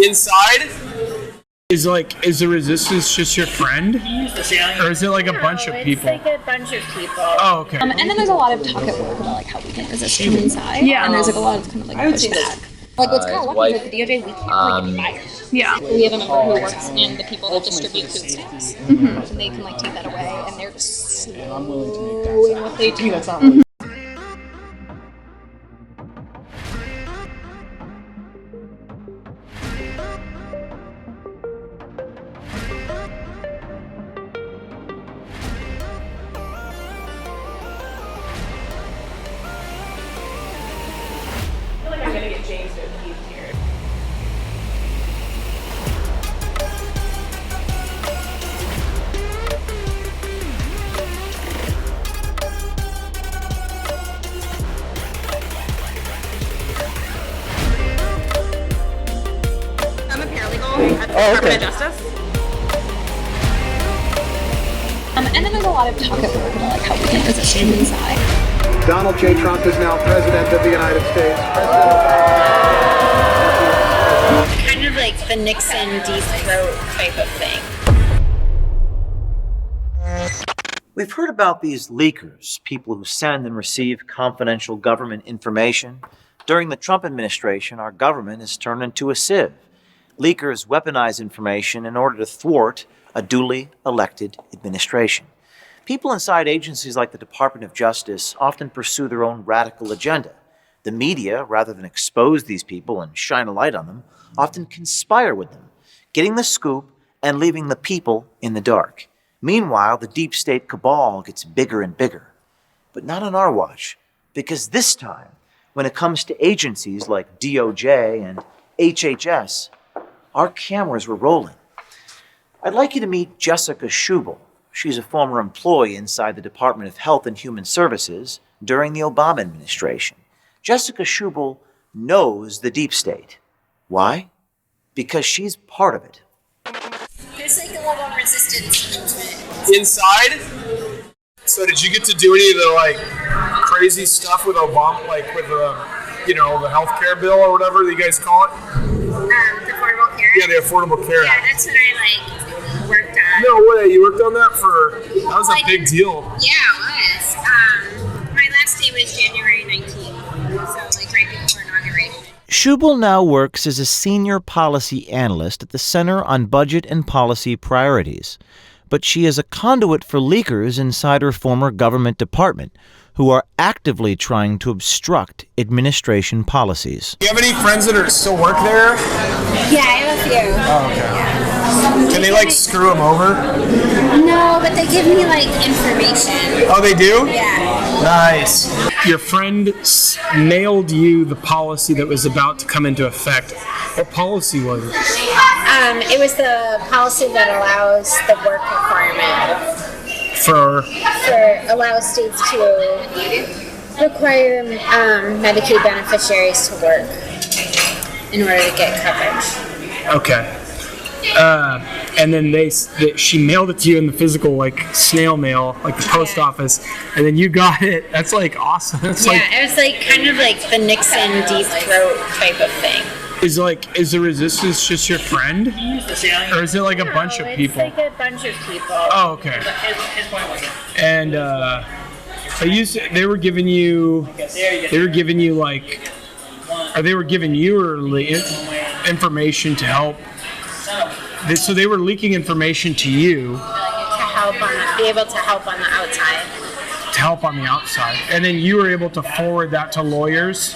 Inside? Is the resistance just your friend? Or is it like a bunch of people? It's like a bunch of people. Oh, okay. And then there's a lot of talk at work about like how we can resist from inside. Yeah. And there's like a lot of kind of like pushback. Like what's kind of lucky is that the DOJ, we can't really get fired. Yeah. We have a member who works in the people that distribute food stamps. And they can like take that away and they're just doing what they do. That's not really I'm gonna get James to appease here. I'm a paralegal at the Department of Justice. And then there's a lot of talk at work about like how we can resist from inside. Donald J. Trump is now President of the United States. Kind of like the Nixon deep throat type of thing. We've heard about these leakers, people who send and receive confidential government information. During the Trump administration, our government is turned into a sieve. Leakers weaponize information in order to thwart a duly elected administration. People inside agencies like the Department of Justice often pursue their own radical agenda. The media, rather than expose these people and shine a light on them, often conspire with them, getting the scoop and leaving the people in the dark. Meanwhile, the deep state cabal gets bigger and bigger. But not on our watch, because this time, when it comes to agencies like DOJ and HHS, our cameras were rolling. I'd like you to meet Jessica Schubel. She's a former employee inside the Department of Health and Human Services during the Obama administration. Jessica Schubel knows the deep state. Why? Because she's part of it. There's like a little resistance movement. Inside? So did you get to do any of the like crazy stuff with Obama, like with the healthcare bill or whatever you guys call it? The Affordable Care? Yeah, the Affordable Care Yeah, Act. that's what I worked on. No way, you worked on that that was a big deal. Yeah, it was. My last day was January 19th, so like right before inauguration. Schubel now works as a senior policy analyst at the Center on Budget and Policy Priorities. But she is a conduit for leakers inside her former government department who are actively trying to obstruct administration policies. Do you have any friends that still work there? Yeah, I have a few. Oh, okay. Yeah. Can they screw them over? No, but they give me information. Oh, they do? Yeah. Nice. Your friend mailed you the policy that was about to come into effect. What policy was it? It was the policy that allows the work requirement. Allows states to require Medicaid beneficiaries to work in order to get coverage. Okay. And then she mailed it to you in the physical, snail mail, the post office, and then you got it. That's awesome. That's it was kind of the Nixon deep throat type of thing. Is the resistance just your friend, or is it a bunch of people? It's a bunch of people. Oh, okay. And they were giving you information to help. So they were leaking information to you be able to help on the outside. To help on the outside, and then you were able to forward that to lawyers.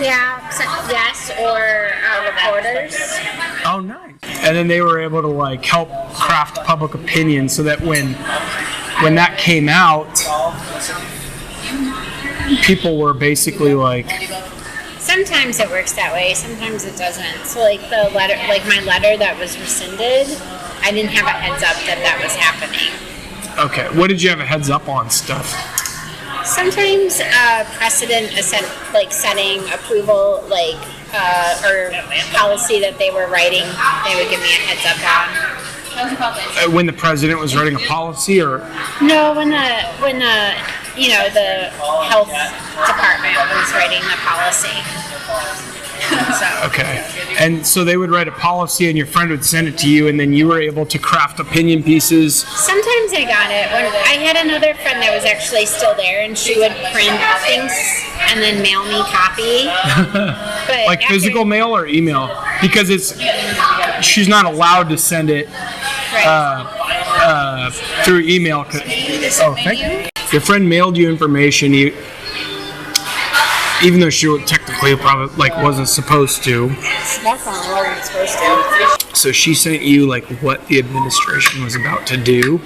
Yeah, yes, or reporters. Oh, nice. And then they were able to help craft public opinion so that when that came out, people were basically Sometimes it works that way, sometimes it doesn't. So the letter, my letter that was rescinded, I didn't have a heads up that was happening. Okay, what did you have a heads up on stuff? Sometimes precedent is setting approval, or policy that they were writing, they would give me a heads up on. When the president was writing a policy, or no, when the health department was writing the policy. Okay. And so they would write a policy and your friend would send it to you and then you were able to craft opinion pieces. Sometimes I got it. When I had another friend that was actually still there, and she would print things and then mail me copy. But Like physical mail or email? Because she's not allowed to send it through email. Thank you. Your friend mailed you information, even though she technically probably wasn't supposed to. Definitely wasn't supposed to. So she sent you what the administration was about to do,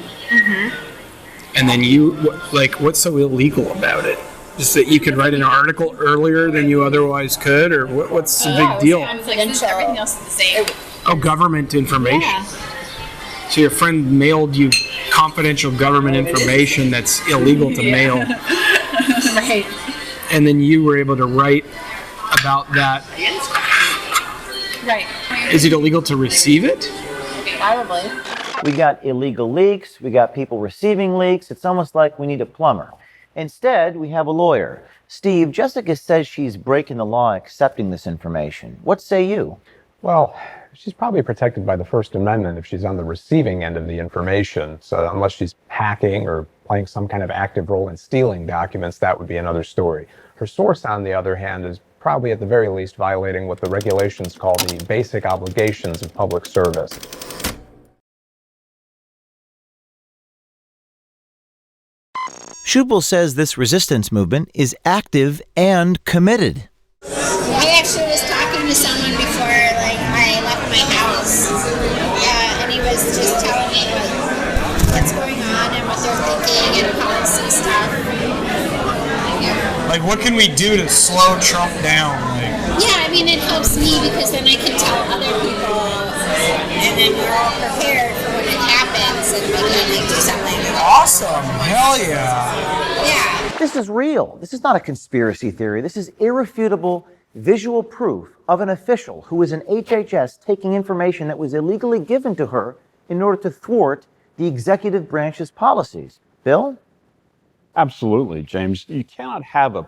and then what's so illegal about it? Just that you could write an article earlier than you otherwise could, or what's the big deal? Confidential. Everything else is the same. Oh, government information. Yeah. So your friend mailed you confidential government information that's illegal to mail. Right. And then you were able to write about that. Right. Is it illegal to receive it? Probably. We got illegal leaks. We got people receiving leaks. It's almost like we need a plumber. Instead, we have a lawyer. Steve, Jessica says she's breaking the law accepting this information. What say you? Well, she's probably protected by the First Amendment if she's on the receiving end of the information. So unless she's hacking or playing some kind of active role in stealing documents, that would be another story. Her source, on the other hand, is probably at the very least violating what the regulations call the basic obligations of public service. Schubel says this resistance movement is active and committed. I actually was talking to someone before I left my house, and he was just telling me what's going on and what they're thinking and policy stuff. What can we do to slow Trump down? Yeah, I mean, it helps me because then I can tell other people, and then we're all prepared for when it happens, and we can do something. Awesome! Hell yeah! Yeah. This is real. This is not a conspiracy theory. This is irrefutable visual proof of an official who is an HHS taking information that was illegally given to her in order to thwart the executive branch's policies. Bill? Absolutely, James. You cannot have a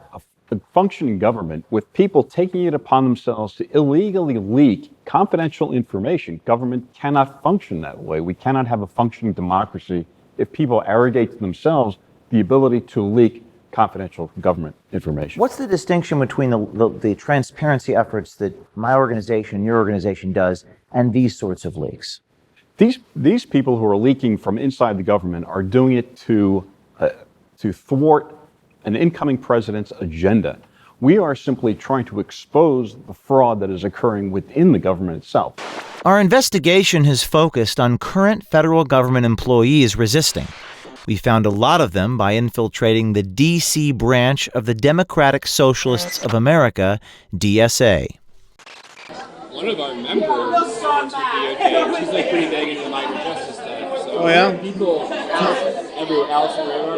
functioning government with people taking it upon themselves to illegally leak confidential information. Government cannot function that way. We cannot have a functioning democracy if people arrogate to themselves the ability to leak confidential government information. What's the distinction between the transparency efforts that my organization, your organization does, and these sorts of leaks? These people who are leaking from inside the government are doing it to thwart an incoming president's agenda. We are simply trying to expose the fraud that is occurring within the government itself. Our investigation has focused on current federal government employees resisting. We found a lot of them by infiltrating the D.C. branch of the Democratic Socialists of America, DSA. One of our members works for DOJ. She's pretty big into the migrant justice stuff. So people everywhere, Allison Hrabar.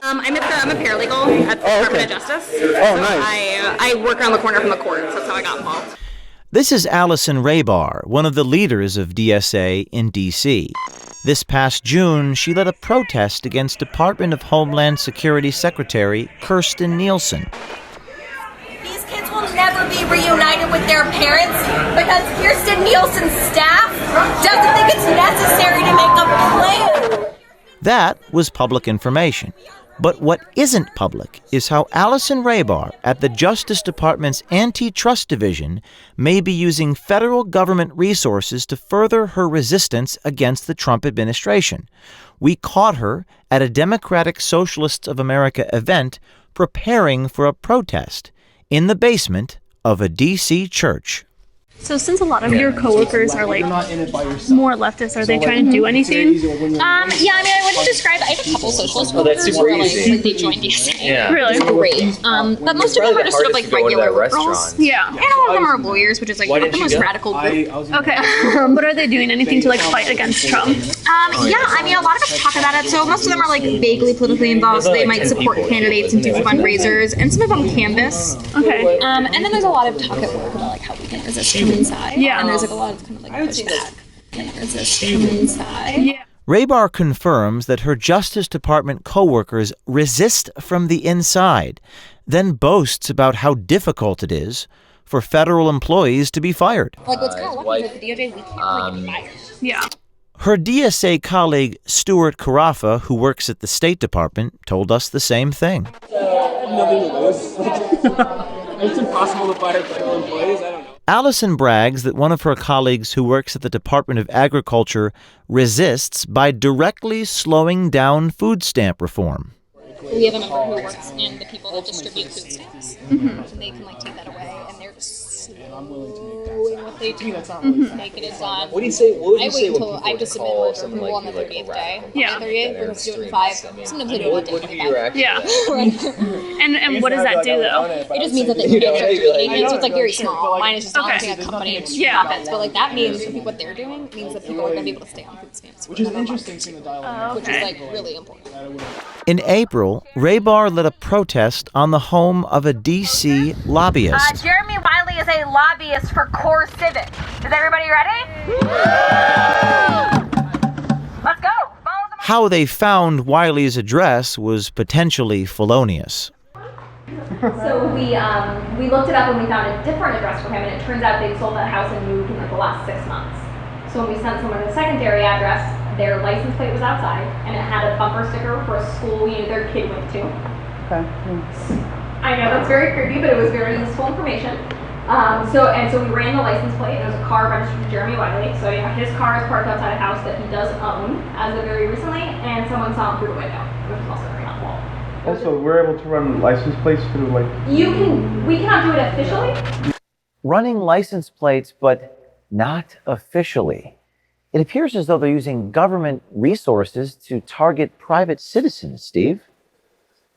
I'm a paralegal at the Department of Justice. Nice. I work around the corner from the courts. That's how I got involved. This is Allison Hrabar, one of the leaders of DSA in D.C. This past June, she led a protest against Department of Homeland Security Secretary Kirstjen Nielsen. These kids will never be reunited with their parents because Kirstjen Nielsen's staff doesn't think it's necessary to make a plan. That was public information. But what isn't public is how Allison Hrabar at the Justice Department's Antitrust Division may be using federal government resources to further her resistance against the Trump administration. We caught her at a Democratic Socialists of America event preparing for a protest in the basement of a D.C. church. So since a lot of your coworkers are more leftist, are they trying to do anything? Yeah, I wouldn't describe. I have a couple socialist coworkers who are they joined DSA. Yeah. Really? It's great. But most of them are just sort of regular liberals. Yeah. And a lot of them are lawyers, which is not the most radical group. Okay. But are they doing anything to fight against Trump? Yeah, a lot of us talk about it. So most of them are vaguely politically involved. So they might support candidates and do fundraisers, and some of them canvass. Okay. And then there's a lot of talk at work about how we can resist from inside. Yeah. And there's a lot of pushback. Resist from inside. Yeah. Hrabar confirms that her Justice Department coworkers resist from the inside, then boasts about how difficult it is for federal employees to be fired. Like, what's kind of lucky is that the DOJ, we can't really fire. Yeah. Her DSA colleague, Stuart Carafa, who works at the State Department, told us the same thing. I have nothing to lose. It's impossible to fire federal employees. I don't know. Allison brags that one of her colleagues who works at the Department of Agriculture resists by directly slowing down food stamp reform. We have a member who works in the people that distribute food stamps. And they can take that away, and they're just slowing what they do. Make it is on. What do you say? What would you say until I just submit a removal on the 30th day. Yeah. 30th, we're going to do it in 5. Sometimes they do it in 10. Yeah. And what does that do, though? It just means that they can start reading it, so it's very small. Mine is just honestly a company profits, but that means what they're doing means that people are going to be able to stay on food stamps. Which is interesting seeing the dialogue. Which is really important. In April, Hrabar led a protest on the home of a D.C. lobbyist. Jeremy Wiley is a lobbyist for Core Civic. Is everybody ready? Let's go. How they found Wiley's address was potentially felonious. So we looked it up and we found a different address for him, and it turns out they'd sold that house and moved in the last 6 months. So when we sent someone the secondary address, their license plate was outside, and it had a bumper sticker for a school their kid went to. Okay. I know that's very creepy, but it was very useful information. So we ran the license plate, and there was a car registered to Jeremy Wiley. So his car is parked outside a house that he does own as of very recently, and someone saw him through the window, which was also very helpful. Also, we're able to run license plates through We cannot do it officially. Running license plates, but not officially. It appears as though they're using government resources to target private citizens, Steve.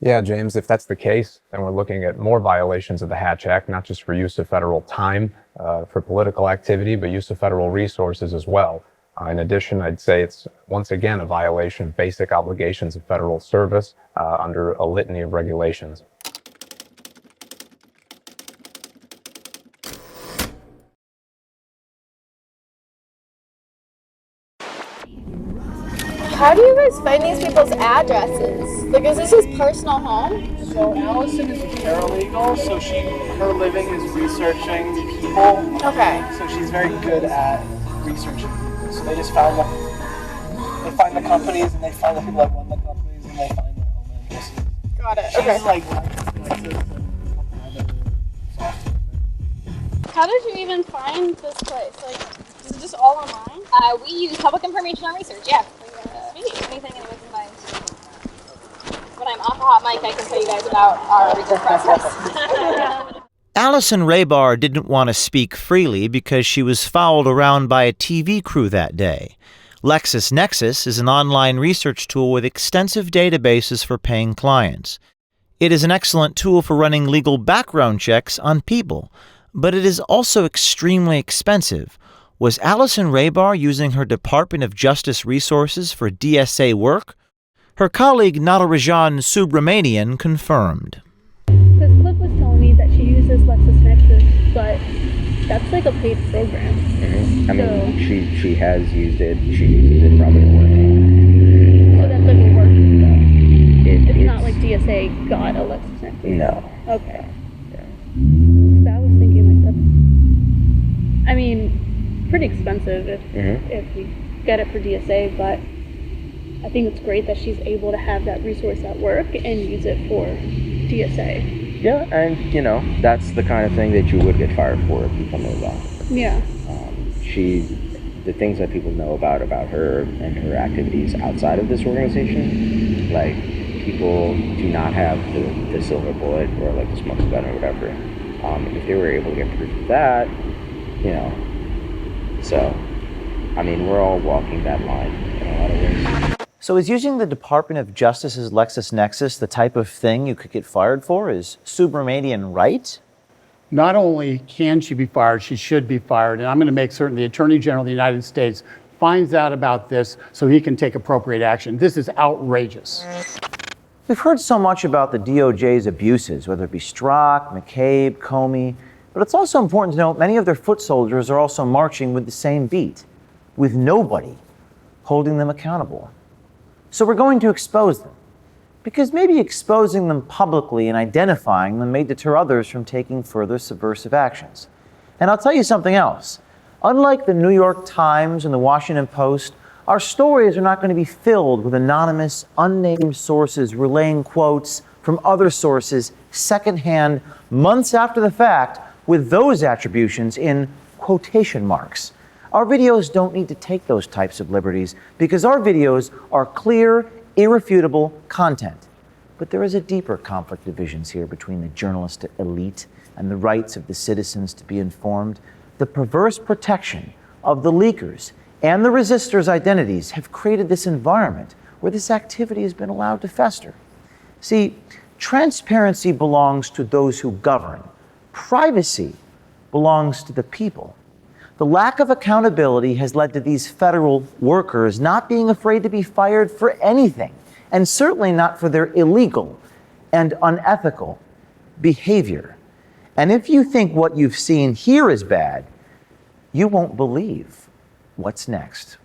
Yeah, James, if that's the case, then we're looking at more violations of the Hatch Act, not just for use of federal time for political activity, but use of federal resources as well. In addition, I'd say it's once again a violation of basic obligations of federal service under a litany of regulations. How do you guys find these people's addresses? Like, is this his personal home? So Allison is a paralegal, so her living is researching people. Okay. So she's very good at researching. So they just find they find the companies and they find the people that run the companies and they find their home addresses. Got it. She's Okay. like LexisNexis and a couple other software. How did you even find this place? Like, is it just all online? We use public information on research, yeah. Anything anyone can find. When I'm off a hot mic, I can tell you guys about our research process. Allison Hrabar didn't want to speak freely because she was fouled around by a TV crew that day. LexisNexis is an online research tool with extensive databases for paying clients. It is an excellent tool for running legal background checks on people, but it is also extremely expensive. Was Allison Hrabar using her Department of Justice resources for DSA work? Her colleague Natarajan Subramanian confirmed. This clip was telling me that she uses LexisNexis, but that's like a paid program. I mean, she has used it. She uses it probably at work. So that's like a work. It's not like DSA got a LexisNexis. No. Okay. Yeah. So I was thinking that's. I mean, pretty expensive if you get it for DSA, but I think it's great that she's able to have that resource at work and use it for DSA. Yeah, and that's the kind of thing that you would get fired for if you come in wrong. Yeah. The things that people know about her and her activities outside of this organization, like people do not have the silver bullet or like the smoking gun or whatever. If they were able to get proof of that, so, I mean, we're all walking that line in a lot of ways. So is using the Department of Justice's LexisNexis the type of thing you could get fired for? Is Subramanian right? Not only can she be fired, she should be fired. And I'm going to make certain the Attorney General of the United States finds out about this so he can take appropriate action. This is outrageous. We've heard so much about the DOJ's abuses, whether it be Strzok, McCabe, Comey, but it's also important to note many of their foot soldiers are also marching with the same beat, with nobody holding them accountable. So we're going to expose them. Because maybe exposing them publicly and identifying them may deter others from taking further subversive actions. And I'll tell you something else. Unlike the New York Times and the Washington Post, our stories are not going to be filled with anonymous, unnamed sources relaying quotes from other sources secondhand, months after the fact, with those attributions in quotation marks. Our videos don't need to take those types of liberties because our videos are clear, irrefutable content. But there is a deeper conflict of visions here between the journalistic elite and the rights of the citizens to be informed. The perverse protection of the leakers and the resistors' identities have created this environment where this activity has been allowed to fester. See, transparency belongs to those who govern. Privacy belongs to the people. The lack of accountability has led to these federal workers not being afraid to be fired for anything, and certainly not for their illegal and unethical behavior. And if you think what you've seen here is bad, you won't believe what's next.